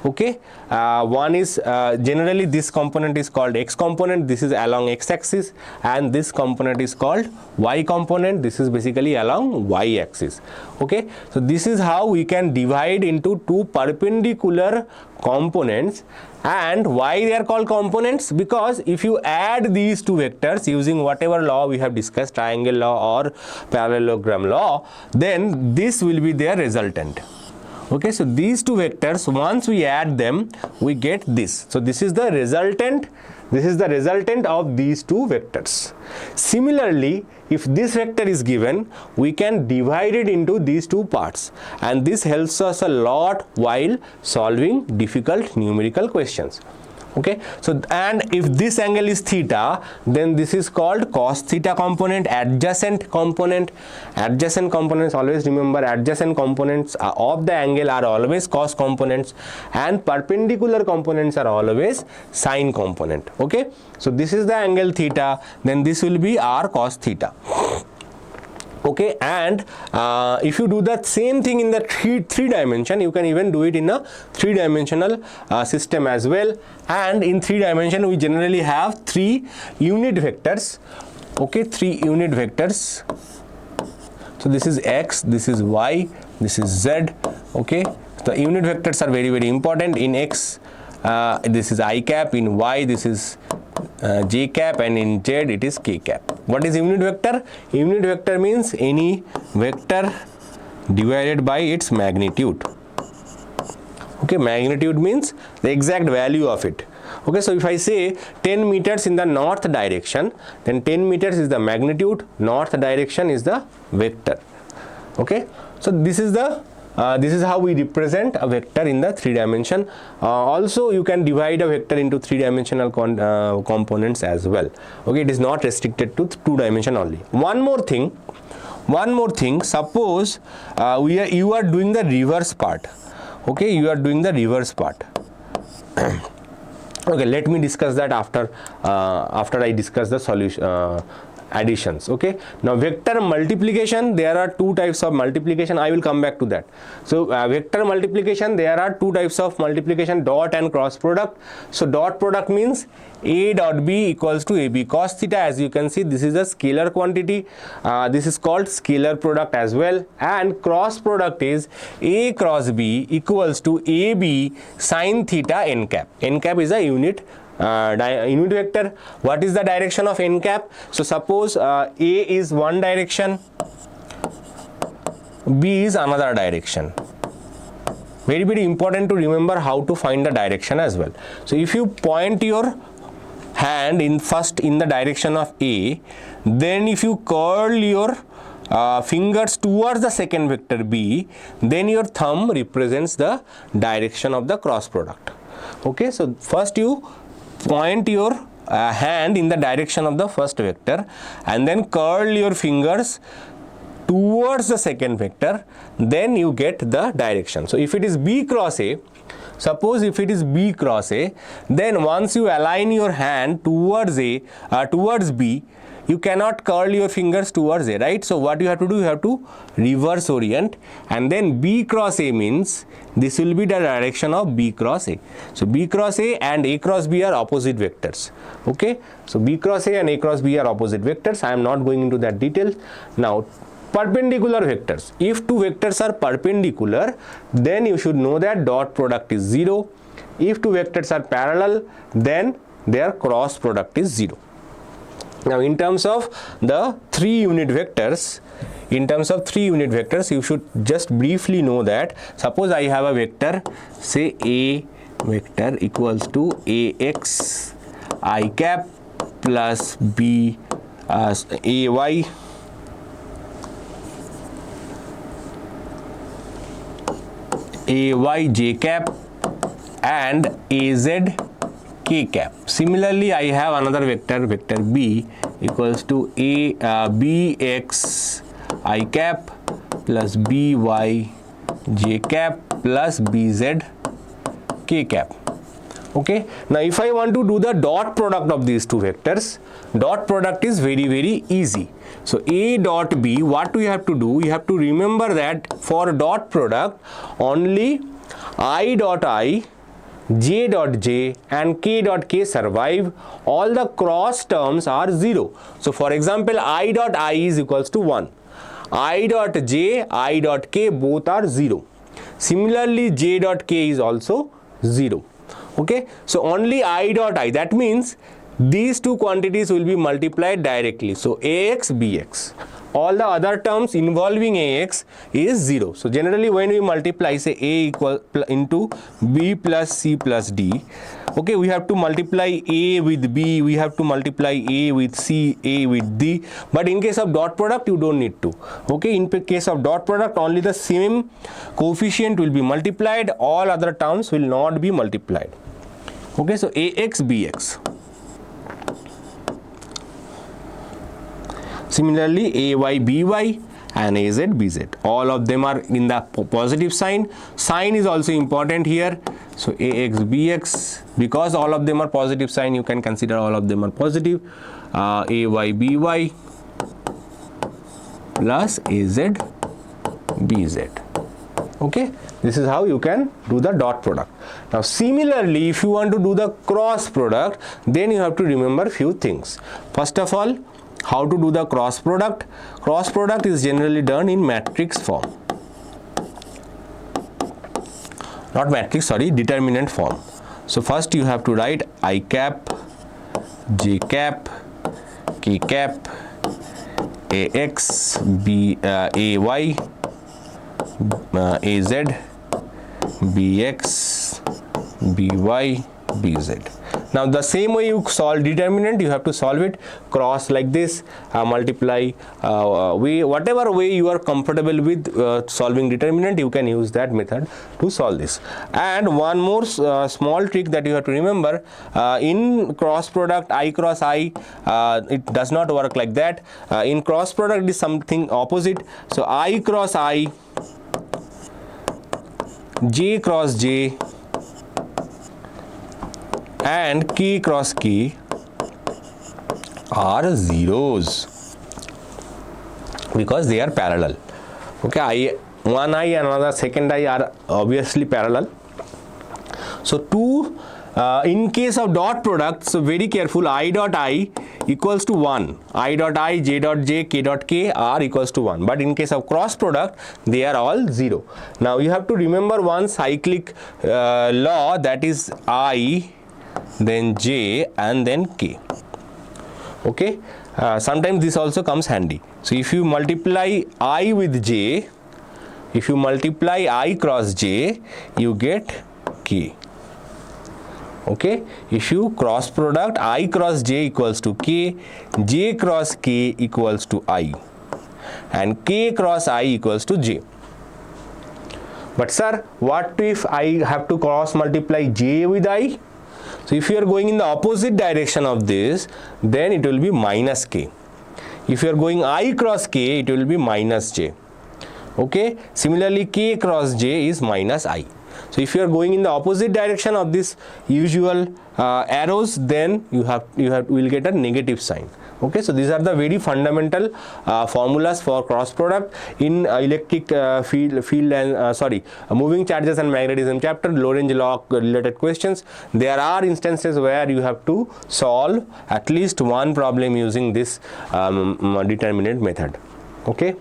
S1: Okay, one is generally this component is called x component, this is along x axis, and this component is called y component, this is basically along y axis. Okay, so this is how we can divide into two perpendicular components. And why they are called components? Because if you add these two vectors using whatever law we have discussed, triangle law or parallelogram law, then this will be their resultant. Okay, so these two vectors, once we add them, we get this. So this is the resultant. This is the resultant of these two vectors. Similarly, if this vector is given, we can divide it into these two parts, and this helps us a lot while solving difficult numerical questions. Okay, so and if this angle is theta, then this is called cos theta component, adjacent component. Adjacent components, always remember, adjacent components of the angle are always cos components, and perpendicular components are always sine component. Okay, so this is the angle theta, then this will be r cos theta. Okay, and if you do the same thing in the three dimension, you can even do it in a three-dimensional system as well. And in three dimension, we generally have three unit vectors. Okay, three unit vectors. So this is x, this is y, this is z. Okay, the unit vectors are very important. In x, this is I cap, in y this is j cap, and in z it is k cap. What is unit vector? Unit vector means any vector divided by its magnitude. Okay, magnitude means the exact value of it. Okay, so if I say 10 meters in the north direction, then 10 meters is the magnitude, north direction is the vector. Okay, so this is how we represent a vector in the three dimension. Also, you can divide a vector into three-dimensional components as well. Okay, it is not restricted to two dimension only. One more thing. Suppose you are doing the reverse part. Okay, you are doing the reverse part. Okay, let me discuss that after I discuss the solution. Additions. Okay, now vector multiplication, there are two types of multiplication. I will come back to that. So vector multiplication, there are two types of multiplication, dot and cross product. So dot product means a dot b equals to ab cos theta. As you can see, this is a scalar quantity. This is called scalar product as well. And cross product is a cross b equals to ab sin theta n cap. N cap is a unit vector. What is the direction of n cap? So suppose a is one direction, b is another direction. Very important to remember how to find the direction as well. So if you point your hand first in the direction of a, then if you curl your fingers towards the second vector b, then your thumb represents the direction of the cross product. Okay, so first you point your hand in the direction of the first vector, and then curl your fingers towards the second vector, then you get the direction. So if it is b cross a, suppose if it is b cross a, then once you align your hand towards b, you cannot curl your fingers towards A, right? So what you have to do, you have to reverse orient, and then B cross A means this will be the direction of B cross A. So B cross A and A cross B are opposite vectors. Okay, so B cross A and A cross B are opposite vectors. I am not going into that detail. Now perpendicular vectors, if two vectors are perpendicular, then you should know that dot product is 0. If two vectors are parallel, then their cross product is 0. Now in terms of the 3 unit vectors, you should just briefly know that suppose I have a vector, say A vector equals to AX I cap plus B AY j cap and AZ k cap. Similarly, I have another vector, vector B equals to BX I cap plus BY j cap plus BZ k cap. Okay, now if I want to do the dot product of these two vectors, dot product is very easy. So A dot B, what we have to do, you have to remember that for dot product only I dot I, J dot J and K dot K survive, all the cross terms are 0. So for example, I dot I is equals to 1, I dot J, I dot K both are 0. Similarly, J dot K is also 0. Okay, so only I dot I, that means these two quantities will be multiplied directly. So AX, BX, all the other terms involving AX is 0. So generally when we multiply, say A equal into B plus C plus D, okay, we have to multiply A with B, we have to multiply A with C, A with D, but in case of dot product you don't need to. Okay, in case of dot product only the same coefficient will be multiplied, all other terms will not be multiplied. Okay, so AX, BX. Similarly, AY, BY and AZ, BZ. All of them are in the positive sign. Sign is also important here. So AX, BX, because all of them are positive sign, you can consider all of them are positive. AY, BY plus AZ, BZ. Okay, this is how you can do the dot product. Now similarly, if you want to do the cross product, then you have to remember few things. First of all, how to do the cross product? Cross product is generally done in matrix form. Not matrix, sorry, determinant form. So first you have to write I cap, J cap, K cap, AX, B, AY, AZ, BX, BY, BZ. Now the same way you solve determinant, you have to solve it cross like this, multiply, whatever way you are comfortable with solving determinant, you can use that method to solve this. And one more small trick that you have to remember, in cross product I cross I, it does not work like that. In cross product it is something opposite. So I cross I, J cross J and K cross K are zeros because they are parallel. Okay, one I and another second I are obviously parallel. So in case of dot product, so very careful, I dot I equals to 1, I dot I, J dot J, K dot K are equals to 1, but in case of cross product they are all 0. Now you have to remember one cyclic law, that is I, then J and then K. Okay, sometimes this also comes handy. So if you multiply I with J, if you multiply I cross J, you get K. Okay, if you cross product I cross J equals to K, J cross K equals to I, and K cross I equals to J. But sir, what if I have to cross multiply J with I? So if you are going in the opposite direction of this, then it will be minus K. If you are going I cross K, it will be minus J. Okay, similarly K cross J is minus I. So if you are going in the opposite direction of this usual arrows, then you will get a negative sign. Okay, so these are the very fundamental formulas for cross product in electric field and moving charges and magnetism chapter, Lorentz law related questions. There are instances where you have to solve at least one problem using this determinant method. Okay,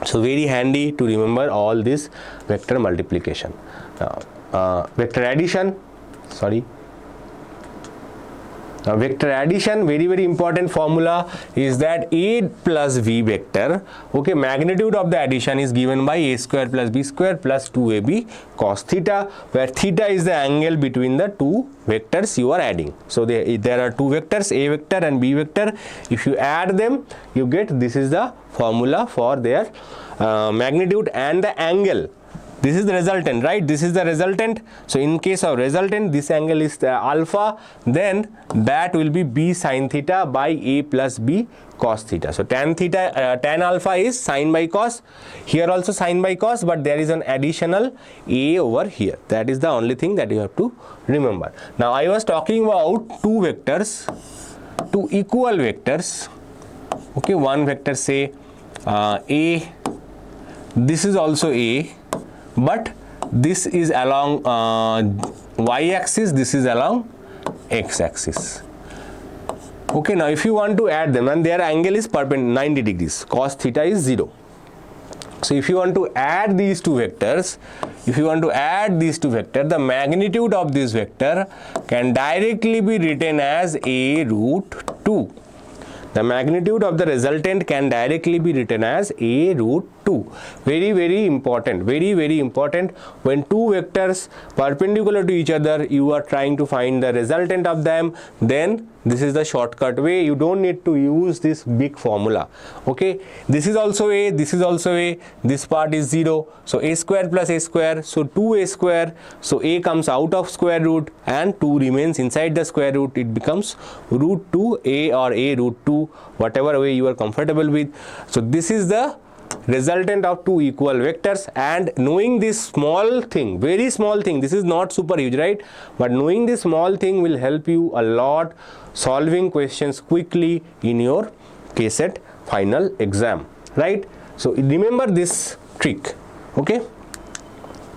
S1: so very handy to remember all this vector multiplication. Vector addition, vector addition, very important formula is that A plus V vector, okay, magnitude of the addition is given by A square plus B square plus 2AB cos theta, where theta is the angle between the two vectors you are adding. So there are two vectors, A vector and B vector. If you add them, you get, this is the formula for their magnitude and the angle. This is the resultant, right? This is the resultant. So in case of resultant, this angle is the alpha, then that will be B sin theta by A plus B cos theta. So tan alpha is sin by cos, here also sin by cos, but there is an additional A over here. That is the only thing that you have to remember. Now I was talking about two vectors, two equal vectors. Okay, one vector say A, this is also A, but this is along y-axis, this is along x-axis. Okay, now if you want to add them, and their angle is perpendicular 90 degrees, cos theta is 0. So if you want to add these two vectors, the magnitude of this vector can directly be written as A root 2. The magnitude of the resultant can directly be written as A root 2. Very important, very important. When two vectors perpendicular to each other, you are trying to find the resultant of them, then this is the shortcut way. You don't need to use this big formula. Okay, this is also A, this is also A, this part is 0, so A square plus A square, so 2A square, so A comes out of square root and 2 remains inside the square root. It becomes root 2A or A root 2, whatever way you are comfortable with. So this is the resultant of two equal vectors, and knowing this small thing, very small thing, this is not super huge, right, but knowing this small thing will help you a lot solving questions quickly in your KCET final exam, right? So remember this trick. Okay,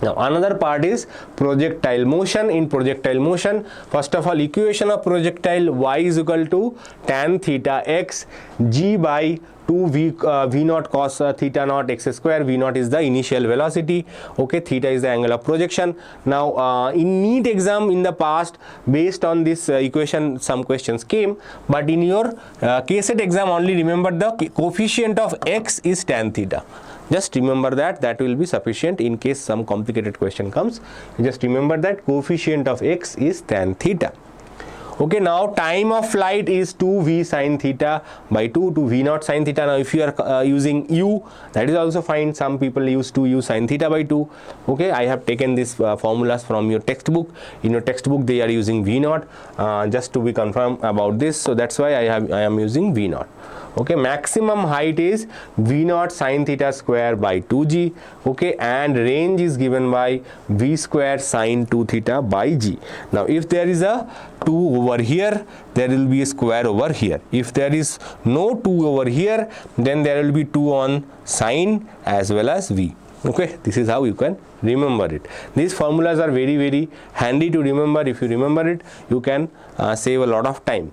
S1: now another part is projectile motion. In projectile motion, first of all, equation of projectile, y is equal to tan theta x g by 2 v naught cos theta naught x square. V naught is the initial velocity, okay, theta is the angle of projection. Now in NEET exam in the past, based on this equation some questions came, but in your KCET exam only remember the coefficient of x is tan theta. Just remember that, that will be sufficient. In case some complicated question comes, just remember that coefficient of x is tan theta. Okay, now time of flight is 2v sin theta by 2 to v naught sin theta. Now if you are using u, that is also fine. Some people use 2u sin theta by 2. Okay, I have taken these formulas from your textbook. In your textbook they are using v naught, just to be confirmed about this, so that's why I am using v naught. Okay, maximum height is v naught sin theta square by 2g. Okay, and range is given by v square sin 2 theta by g. Now if there is a 2 over here, there will be a square over here. If there is no 2 over here, then there will be 2 on sin as well as v. Okay, this is how you can remember it. These formulas are very handy to remember. If you remember it, you can save a lot of time.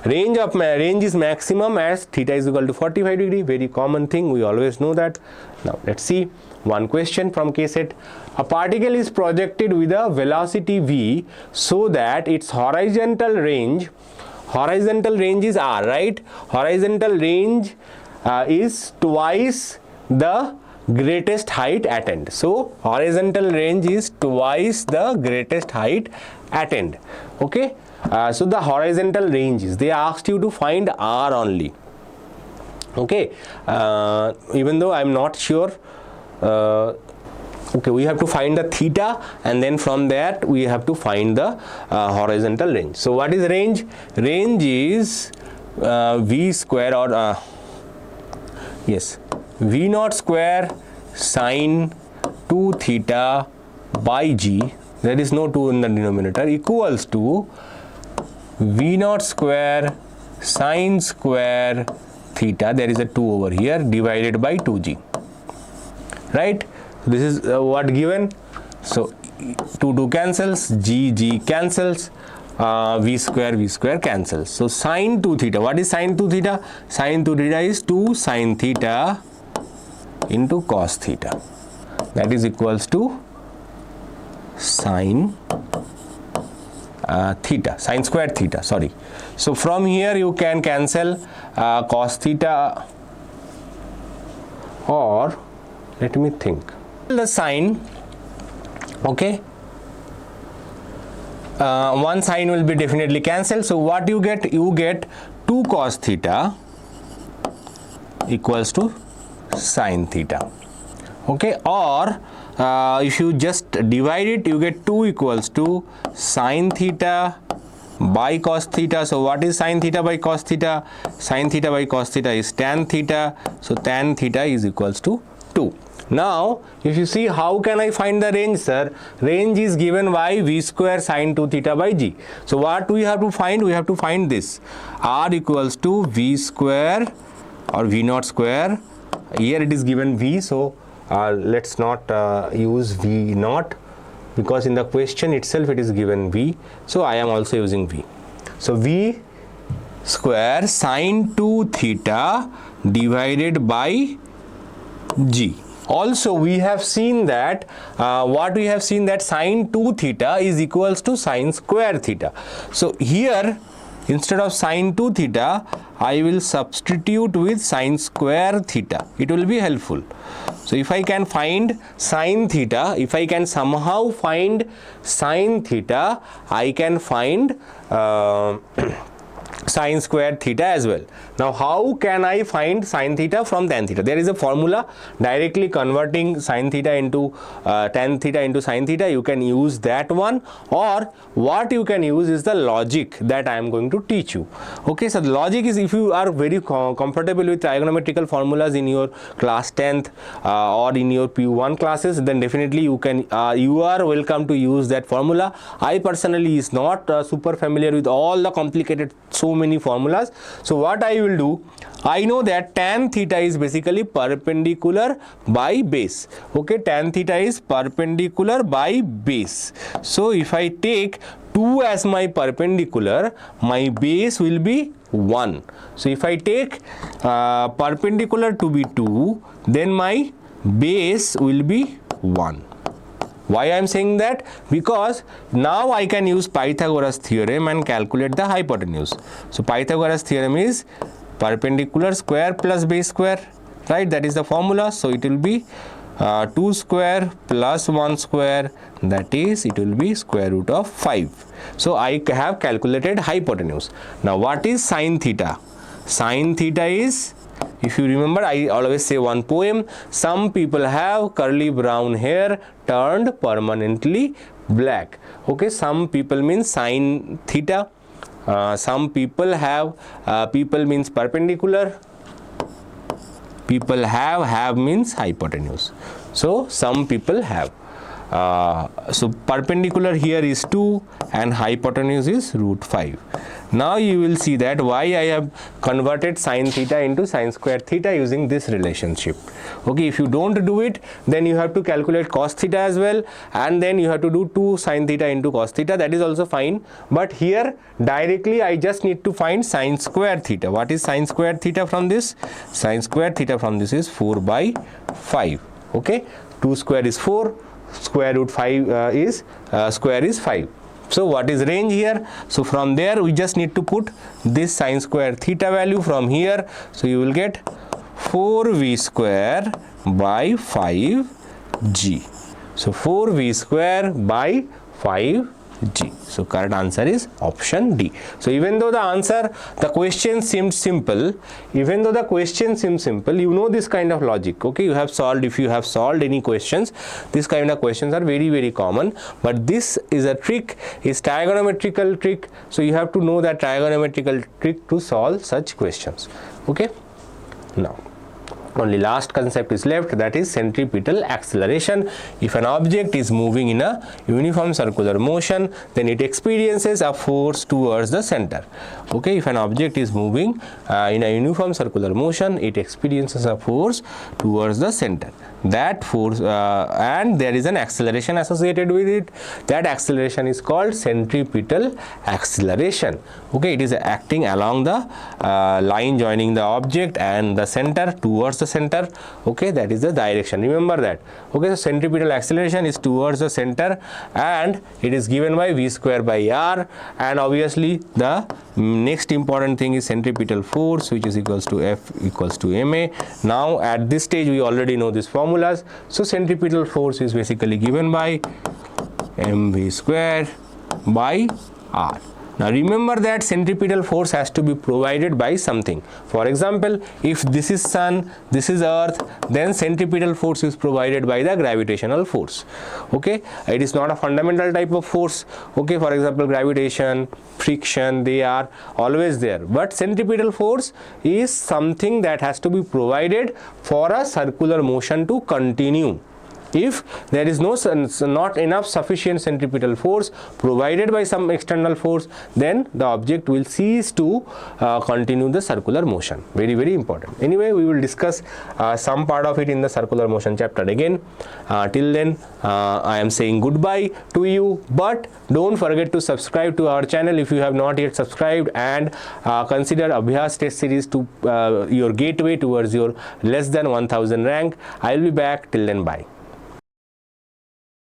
S1: Range is maximum as theta is equal to 45 degree. Very common thing, we always know that. Now let's see one question from KCET. A particle is projected with a velocity v so that its horizontal range is r, right? Horizontal range is twice the greatest height attained. So horizontal range is twice the greatest height attained. Okay, so the horizontal range is, they asked you to find r only. Okay, even though I'm not sure, okay, we have to find the theta, and then from that we have to find the horizontal range. So what is range? Range is v square, or yes, v naught square sin 2 theta by g, there is no 2 in the denominator, equals to v naught square sine square theta, there is a 2 over here, divided by 2g, right? This is what given. So 2 cancels, g cancels, v square cancels. So sine 2 theta, what is sine 2 theta? Sine 2 theta is 2 sine theta into cos theta, that is equals to sine theta, sine square theta, sorry. So from here you can cancel cos theta, or let me think, the sine, okay, one sine will be definitely cancelled. So what you get? You get 2 cos theta equals to sine theta, okay, or if you just divide it, you get 2 equals to sine theta by cos theta. So what is sine theta by cos theta? Sine theta by cos theta is tan theta, so tan theta is equals to 2. Now if you see, how can I find the range, sir? Range is given by v square sine 2 theta by g. So what we have to find? We have to find this, r equals to v square or v naught square. Here it is given v, so let's not use v naught, because in the question itself it is given v, so I am also using v. So v square sine 2 theta divided by g. Also we have seen that what we have seen, that sine 2 theta is equals to sine square theta. So here instead of sine 2 theta I will substitute with sine square theta, it will be helpful. So if I can find sine theta, if I can somehow find sine theta, I can find sine square theta as well. Now how can I find sine theta from tan theta? There is a formula directly converting sine theta into tan theta into sine theta. You can use that one, or what you can use is the logic that I am going to teach you. Okay, so the logic is, if you are very comfortable with trigonometrical formulas in your class 10th or in your PU1 classes, then definitely you can you are welcome to use that formula. I personally is not super familiar with all the complicated so many formulas. So what I will do, I know that tan theta is basically perpendicular by base. Okay, tan theta is perpendicular by base. So if I take 2 as my perpendicular, my base will be 1. So if I take perpendicular to be 2, then my base will be 1. Why I am saying that? Because now I can use Pythagoras theorem and calculate the hypotenuse. So Pythagoras theorem is perpendicular square plus base square, right? That is the formula. So it will be 2 square plus 1 square, that is, it will be square root of 5. So I have calculated hypotenuse. Now what is sine theta? Sine theta is, if you remember, I always say one poem, some people have curly brown hair turned permanently black. Okay, some people means sine theta, some people have, people means perpendicular, people have means hypotenuse. So some people have, so perpendicular here is 2 and hypotenuse is root 5. Now you will see that why I have converted sine theta into sine square theta using this relationship. Okay, if you don't do it, then you have to calculate cos theta as well, and then you have to do 2 sine theta into cos theta, that is also fine. But here directly I just need to find sine square theta. What is sine square theta from this? Sine square theta from this is 4 by 5. Okay, 2 square is 4, square root 5 is square is 5. So what is range here? So from there we just need to put this sine square theta value from here. So you will get 4v square by 5g. So 4v square by 5g. So correct answer is option D. So even though the question seemed simple, you know this kind of logic. Okay, you have solved, if you have solved any questions, this kind of questions are very, very common. But this is a trick, is trigonometrical trick. So you have to know that trigonometrical trick to solve such questions. Okay, now only last concept is left, that is centripetal acceleration. If an object is moving in a uniform circular motion, then it experiences a force towards the center. Okay, if an object is moving in a uniform circular motion, it experiences a force towards the center. That force and there is an acceleration associated with it. That acceleration is called centripetal acceleration. Okay, it is acting along the line joining the object and the center, towards the center. Okay, that is the direction, remember that. Okay, so centripetal acceleration is towards the center and it is given by v square by r, and obviously the next important thing is centripetal force, which is equals to F equals to ma. Now at this stage we already know this formulas. So centripetal force is basically given by mv square by r. Now remember that centripetal force has to be provided by something. For example, if this is sun, this is earth, then centripetal force is provided by the gravitational force. Okay, it is not a fundamental type of force. Okay, for example, gravitation, friction, they are always there, but centripetal force is something that has to be provided for a circular motion to continue. If there is not enough sufficient centripetal force provided by some external force, then the object will cease to continue the circular motion. Very, very important. Anyway, we will discuss some part of it in the circular motion chapter again. Till then, I am saying goodbye to you, but don't forget to subscribe to our channel if you have not yet subscribed, and consider Abhyas test series to your gateway towards your less than 1000 rank. I will be back. Till then, bye.